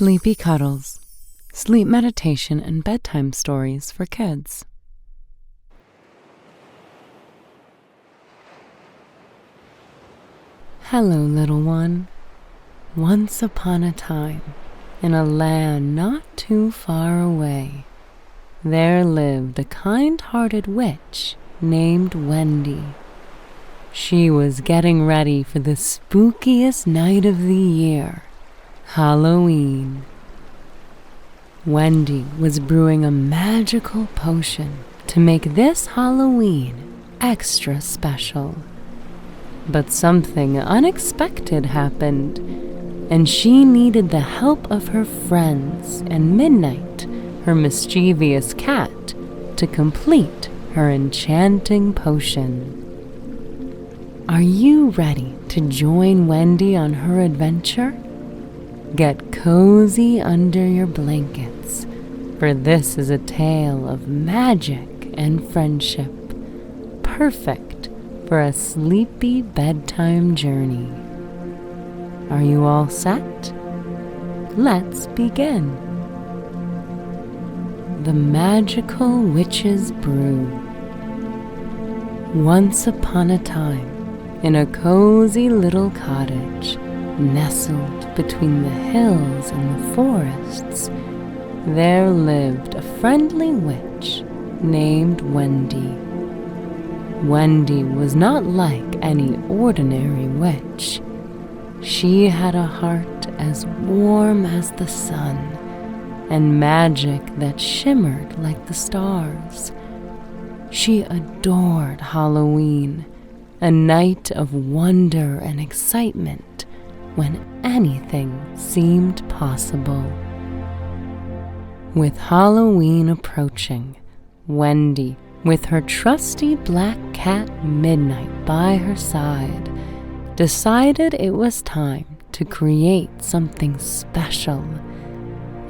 Sleepy Cuddles, sleep meditation and bedtime stories for kids. Hello, little one. Once upon a time, in a land not too far away, there lived a kind-hearted witch named Wendy. She was getting ready for the spookiest night of the year, Halloween. Wendy was brewing a magical potion to make this Halloween extra special. But something unexpected happened, and she needed the help of her friends and Midnight, her mischievous cat, to complete her enchanting potion. Are you ready to join Wendy on her adventure? Get cozy under your blankets, for this is a tale of magic and friendship, perfect for a sleepy bedtime journey. Are you all set? Let's begin. The Magical Witch's Brew. Once upon a time, in a cozy little cottage, nestled between the hills and the forests, there lived a friendly witch named Wendy. Wendy was not like any ordinary witch. She had a heart as warm as the sun, and magic that shimmered like the stars. She adored Halloween, a night of wonder and excitement when anything seemed possible. With Halloween approaching, Wendy, with her trusty black cat Midnight by her side, decided it was time to create something special,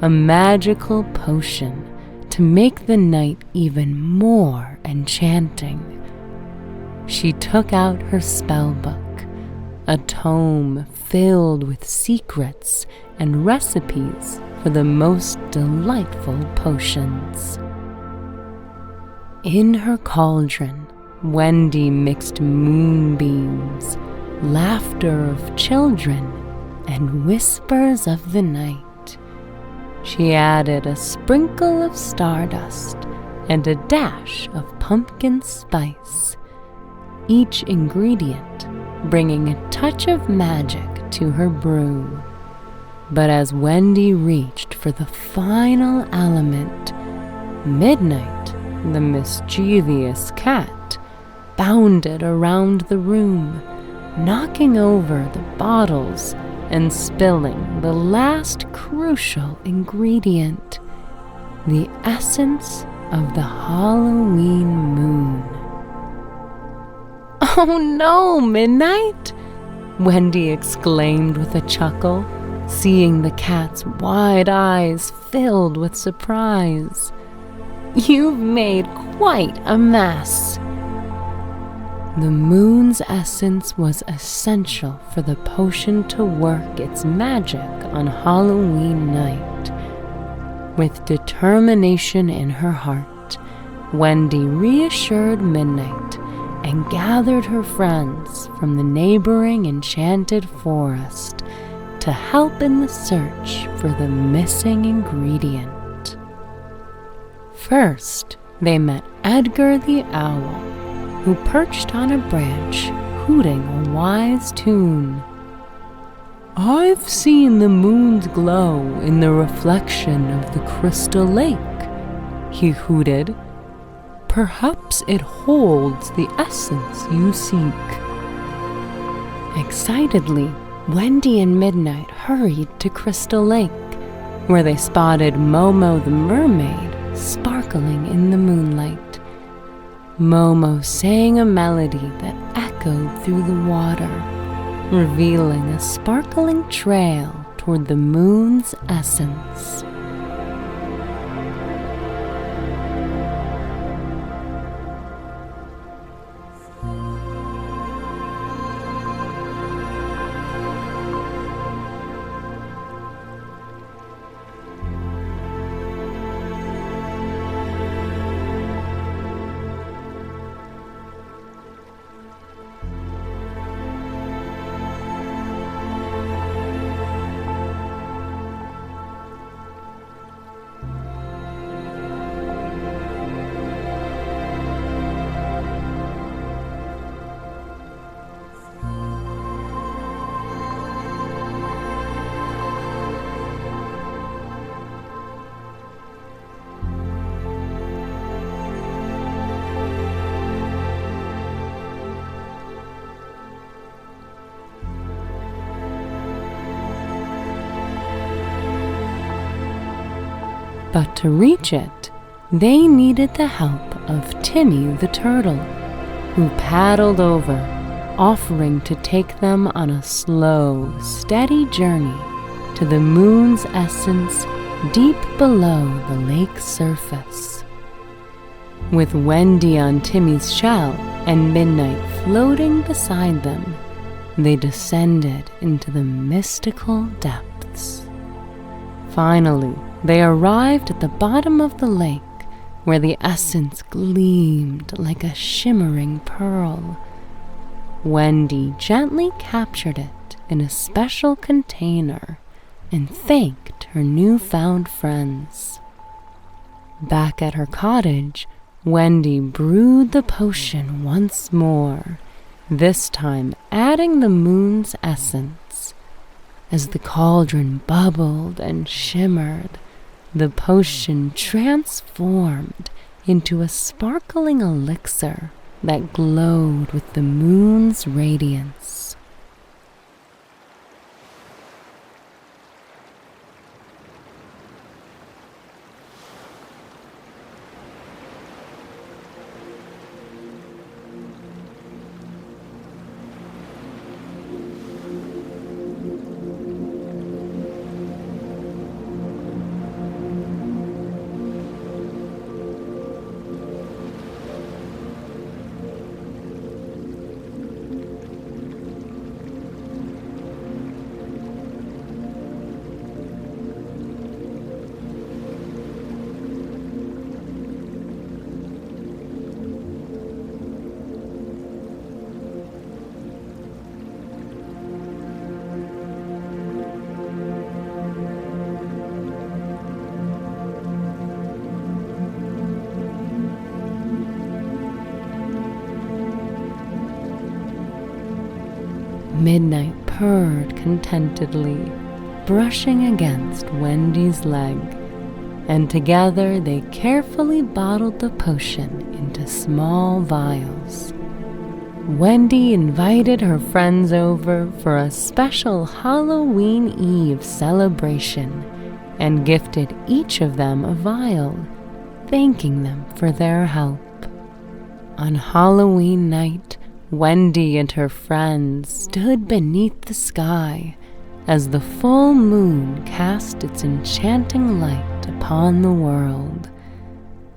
a magical potion to make the night even more enchanting. She took out her spell book, a tome filled with secrets and recipes for the most delightful potions. In her cauldron, Wendy mixed moonbeams, laughter of children, and whispers of the night. She added a sprinkle of stardust and a dash of pumpkin spice, each ingredient bringing a touch of magic to her brew. But as Wendy reached for the final element, Midnight, the mischievous cat, bounded around the room, knocking over the bottles and spilling the last crucial ingredient, the essence of the Halloween moon. "Oh no, Midnight!" Wendy exclaimed with a chuckle, seeing the cat's wide eyes filled with surprise. "You've made quite a mess." The moon's essence was essential for the potion to work its magic on Halloween night. With determination in her heart, Wendy reassured Midnight and gathered her friends from the neighboring enchanted forest to help in the search for the missing ingredient. First, they met Edgar the Owl, who perched on a branch, hooting a wise tune. "I've seen the moon's glow in the reflection of the crystal lake," he hooted. "Perhaps it holds the essence you seek." Excitedly, Wendy and Midnight hurried to Crystal Lake, where they spotted Momo the mermaid sparkling in the moonlight. Momo sang a melody that echoed through the water, revealing a sparkling trail toward the moon's essence. But to reach it, they needed the help of Timmy the turtle, who paddled over, offering to take them on a slow, steady journey to the moon's essence deep below the lake's surface. With Wendy on Timmy's shell and Midnight floating beside them, they descended into the mystical depths. Finally, they arrived at the bottom of the lake, where the essence gleamed like a shimmering pearl. Wendy gently captured it in a special container and thanked her newfound friends. Back at her cottage, Wendy brewed the potion once more, this time adding the moon's essence. As the cauldron bubbled and shimmered, the potion transformed into a sparkling elixir that glowed with the moon's radiance. Midnight purred contentedly, brushing against Wendy's leg, and together they carefully bottled the potion into small vials. Wendy invited her friends over for a special Halloween Eve celebration and gifted each of them a vial, thanking them for their help. On Halloween night, Wendy and her friends stood beneath the sky as the full moon cast its enchanting light upon the world.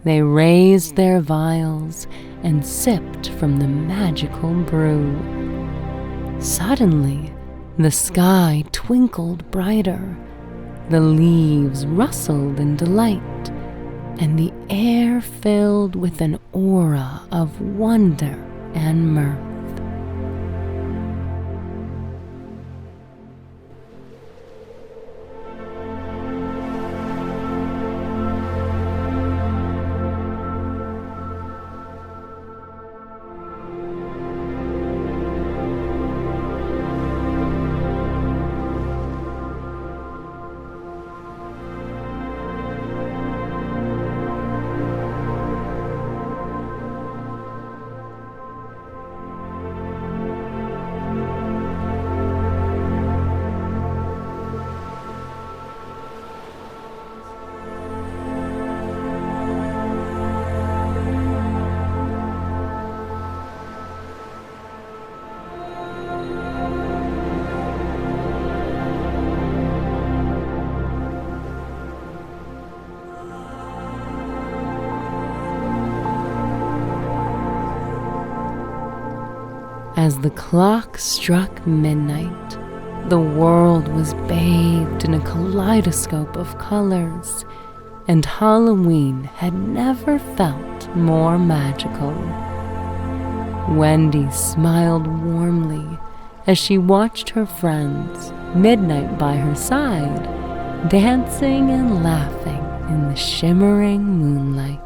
They raised their vials and sipped from the magical brew. Suddenly, the sky twinkled brighter, the leaves rustled in delight, and the air filled with an aura of wonder and mirth. As the clock struck midnight, the world was bathed in a kaleidoscope of colors, and Halloween had never felt more magical. Wendy smiled warmly as she watched her friends, Midnight by her side, dancing and laughing in the shimmering moonlight.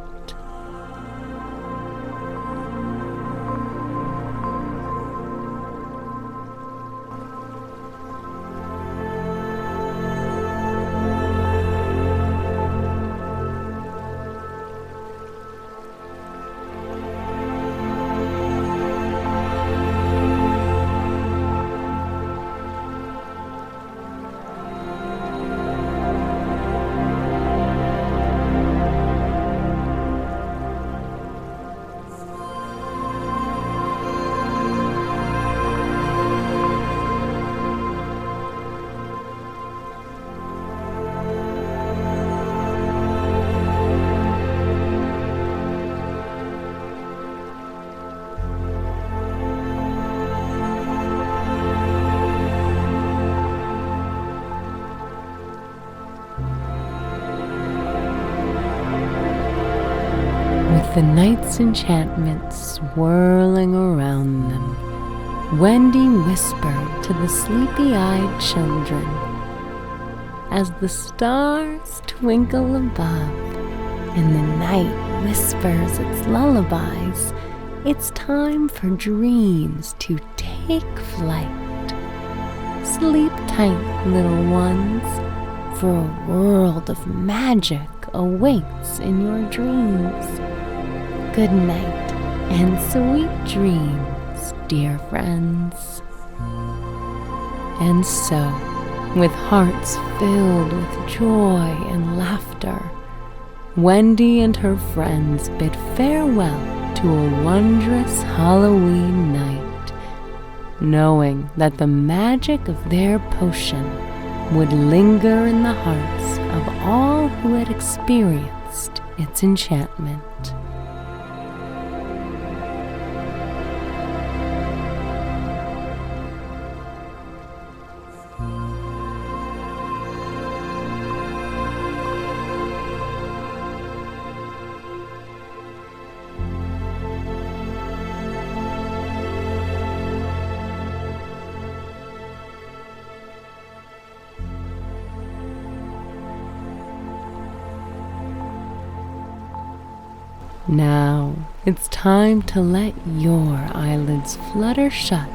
the night's enchantment swirling around them, Wendy whispered to the sleepy-eyed children. As the stars twinkle above and the night whispers its lullabies, it's time for dreams to take flight. Sleep tight, little ones, for a world of magic awaits in your dreams. Good night and sweet dreams, dear friends. And so, with hearts filled with joy and laughter, Wendy and her friends bid farewell to a wondrous Halloween night, knowing that the magic of their potion would linger in the hearts of all who had experienced its enchantment. Now it's time to let your eyelids flutter shut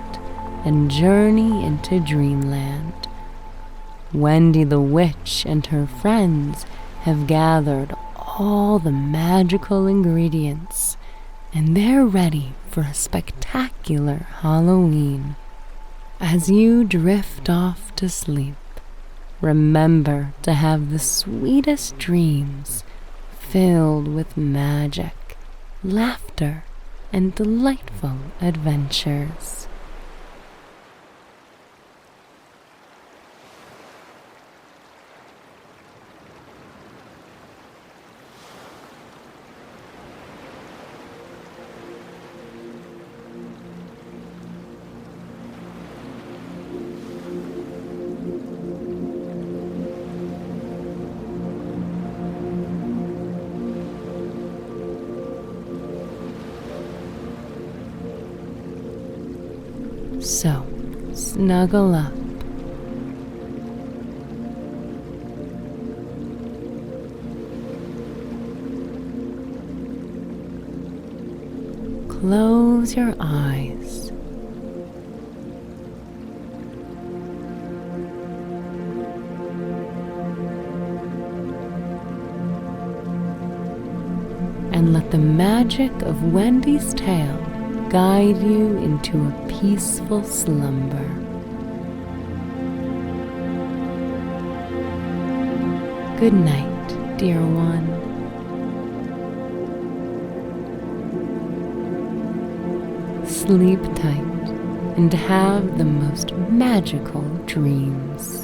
and journey into dreamland. Wendy the Witch and her friends have gathered all the magical ingredients, and they're ready for a spectacular Halloween. As you drift off to sleep, remember to have the sweetest dreams filled with magic, laughter, and delightful adventures. So, snuggle up. Close your eyes. And let the magic of Wendy's tale guide you into a peaceful slumber. Good night, dear one. Sleep tight and have the most magical dreams.